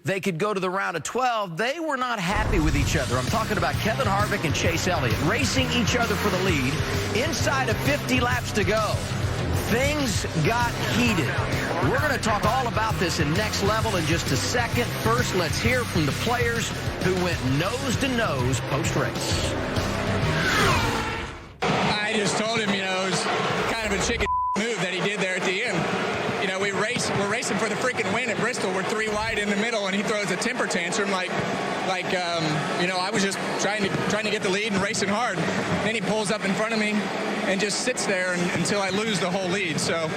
they could go to the round of 12, they were not happy with each other. I'm talking about Kevin Harvick and Chase Elliott racing each other for the lead inside of 50 laps to go. Things got heated. We're going to talk all about this in Next Level in just a second. First, let's hear from the players who went nose-to-nose post-race. I just told him, it was kind of a chicken move that he did there at the end. We're racing for the freaking win at Bristol. We're 3 wide in the middle, and he throws a temper tantrum like I was just trying to get the lead and racing hard. Then he pulls up in front of me and just sits there until I lose the whole lead. So,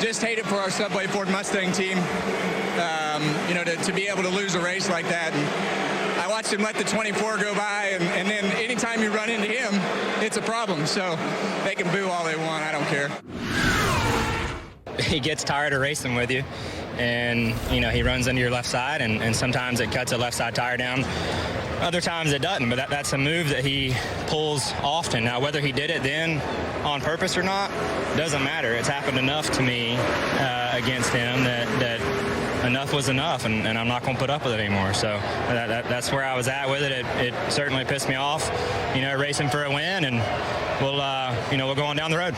just hate it for our Subway Ford Mustang team, to be able to lose a race like that. And I watched him let the 24 go by, and then anytime you run into him, it's a problem. So they can boo all they want. I don't care. He gets tired of racing with you, and he runs into your left side, and sometimes it cuts a left side tire down. Other times it doesn't, but that's a move that he pulls often. Now, whether he did it then on purpose or not doesn't matter. It's happened enough to me against him that enough was enough, and I'm not going to put up with it anymore. So that's where I was at with it. It certainly pissed me off, racing for a win, and we'll go on down the road.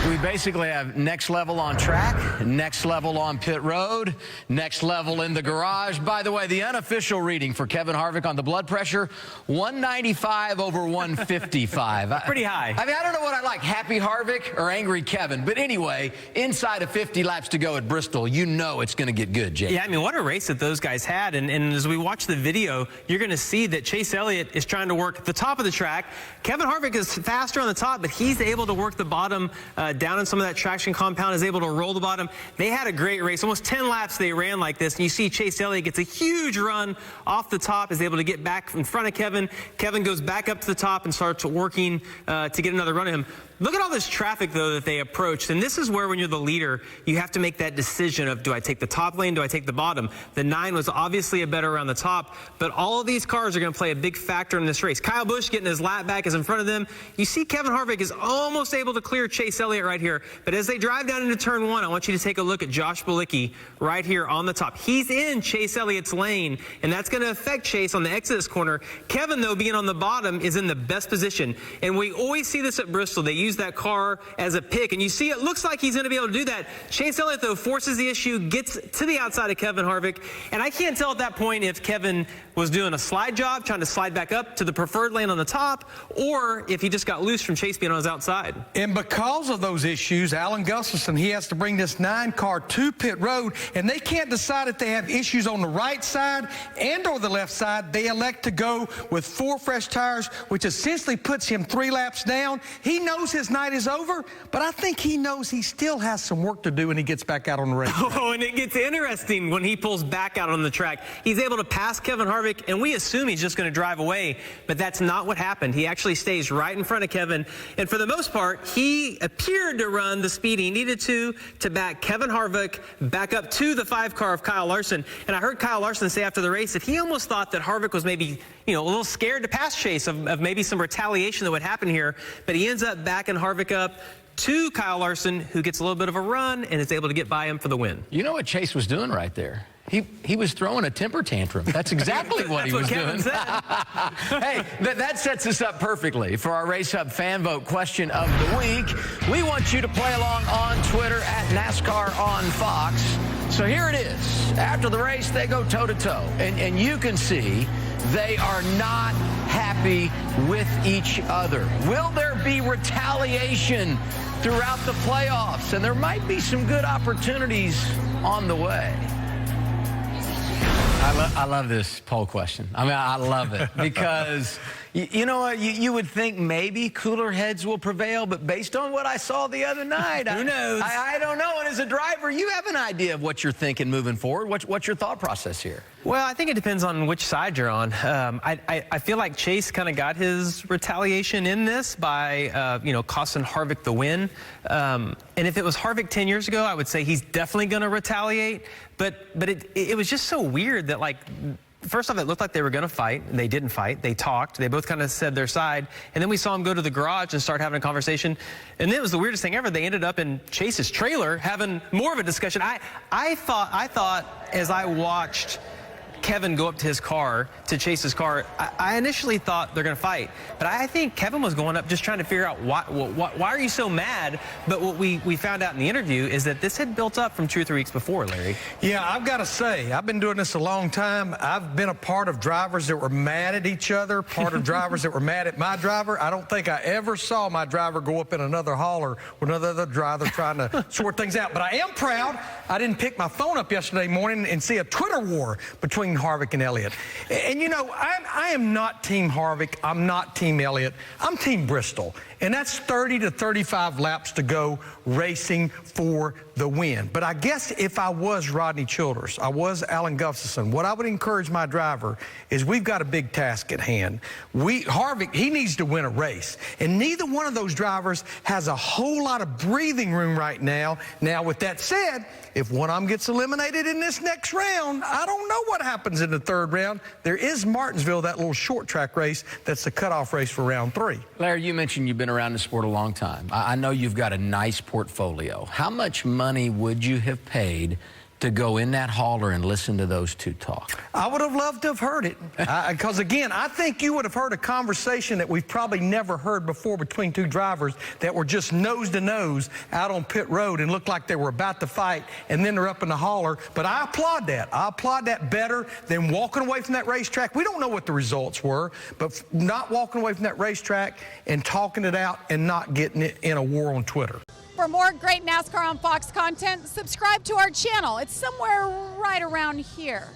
We basically have Next Level on track, Next Level on pit road, Next Level in the garage. By the way, the unofficial reading for Kevin Harvick on the blood pressure, 195 over 155. Pretty high. I mean, I don't know what I like, happy Harvick or angry Kevin. But anyway, inside of 50 laps to go at Bristol, it's going to get good, Jake. Yeah, I mean, what a race that those guys had. And as we watch the video, you're going to see that Chase Elliott is trying to work the top of the track. Kevin Harvick is faster on the top, but he's able to work the bottom down in some of that traction compound, is able to roll the bottom. They had a great race. Almost 10 laps they ran like this. And you see Chase Elliott gets a huge run off the top, is able to get back in front of Kevin. Kevin goes back up to the top and starts working to get another run of him. Look at all this traffic, though, that they approached. And this is where, when you're the leader, you have to make that decision of, do I take the top lane, do I take the bottom? The 9 was obviously a better around the top, but all of these cars are going to play a big factor in this race. Kyle Busch getting his lap back is in front of them. You see Kevin Harvick is almost able to clear Chase Elliott right here. But as they drive down into turn 1, I want you to take a look at Josh Bilicki right here on the top. He's in Chase Elliott's lane, and that's going to affect Chase on the exit of this corner. Kevin, though, being on the bottom, is in the best position. And we always see this at Bristol. They use that car as a pick, and you see it looks like he's going to be able to do that. Chase Elliott, though, forces the issue, gets to the outside of Kevin Harvick, and I can't tell at that point if Kevin was doing a slide job, trying to slide back up to the preferred lane on the top, or if he just got loose from Chase being on his outside. And because of those issues, Alan Gustafson, he has to bring this 9 car to pit road, and they can't decide if they have issues on the right side and or the left side. They elect to go with 4 fresh tires, which essentially puts him 3 laps down. He knows his night is over, but I think he knows he still has some work to do when he gets back out on the race. Oh, and it gets interesting when he pulls back out on the track. He's able to pass Kevin Harvick, and we assume he's just going to drive away, but that's not what happened. He actually stays right in front of Kevin, and for the most part, he appeared to run the speed he needed to back Kevin Harvick back up to the 5 car of Kyle Larson. And I heard Kyle Larson say after the race that he almost thought that Harvick was maybe, a little scared to pass Chase of maybe some retaliation that would happen here, but he ends up backing Harvick up to Kyle Larson, who gets a little bit of a run and is able to get by him for the win. You know what Chase was doing right there? He was throwing a temper tantrum. That's exactly what he was doing. Hey, that sets us up perfectly for our RaceHub fan vote question of the week. We want you to play along on Twitter at NASCAR on Fox. So here it is. After the race, they go toe-to-toe. And you can see they are not happy with each other. Will there be retaliation throughout the playoffs? And there might be some good opportunities on the way. I love this poll question. I mean, I love it because, you know what, you would think maybe cooler heads will prevail, but based on what I saw the other night, who knows? I don't know. And as a driver, you have an idea of what you're thinking moving forward. What's your thought process here? Well, I think it depends on which side you're on. I feel like Chase kind of got his retaliation in this by, costing Harvick the win. And if it was Harvick 10 years ago, I would say he's definitely going to retaliate. But it was just so weird that, first off, it looked like they were going to fight, and they didn't fight. They talked. They both kind of said their side, and then we saw them go to the garage and start having a conversation. And then it was the weirdest thing ever. They ended up in Chase's trailer having more of a discussion. I thought as I watched Kevin go up to his car, to Chase's car, I initially thought they're going to fight. But I think Kevin was going up just trying to figure out why are you so mad? But what we found out in the interview is that this had built up from 2 or 3 weeks before, Larry. Yeah, I've got to say, I've been doing this a long time. I've been a part of drivers that were mad at each other, part of drivers that were mad at my driver. I don't think I ever saw my driver go up in another hauler with another driver trying to sort things out. But I am proud I didn't pick my phone up yesterday morning and see a Twitter war between Harvick and Elliott. And you know, I am not Team Harvick. I'm not Team Elliott. I'm Team Bristol. And that's 30 to 35 laps to go racing for the win. But I guess if I was Rodney Childers, I was Alan Gustafson, what I would encourage my driver is we've got a big task at hand. Harvick, he needs to win a race. And neither one of those drivers has a whole lot of breathing room right now. Now, with that said, if one of them gets eliminated in this next round, I don't know what happens in the third round. There is Martinsville, that little short track race, that's the cutoff race for round 3. Larry, you mentioned you've been around the sport a long time. I know you've got a nice portfolio. How much money would you have paid to go in that hauler and listen to those two talk? I would have loved to have heard it. Because, again, I think you would have heard a conversation that we've probably never heard before between two drivers that were just nose to nose out on pit road and looked like they were about to fight, and then they're up in the hauler. But I applaud that. I applaud that better than walking away from that racetrack. We don't know what the results were, but not walking away from that racetrack and talking it out and not getting it in a war on Twitter. For more great NASCAR on Fox content, subscribe to our channel. It's somewhere right around here.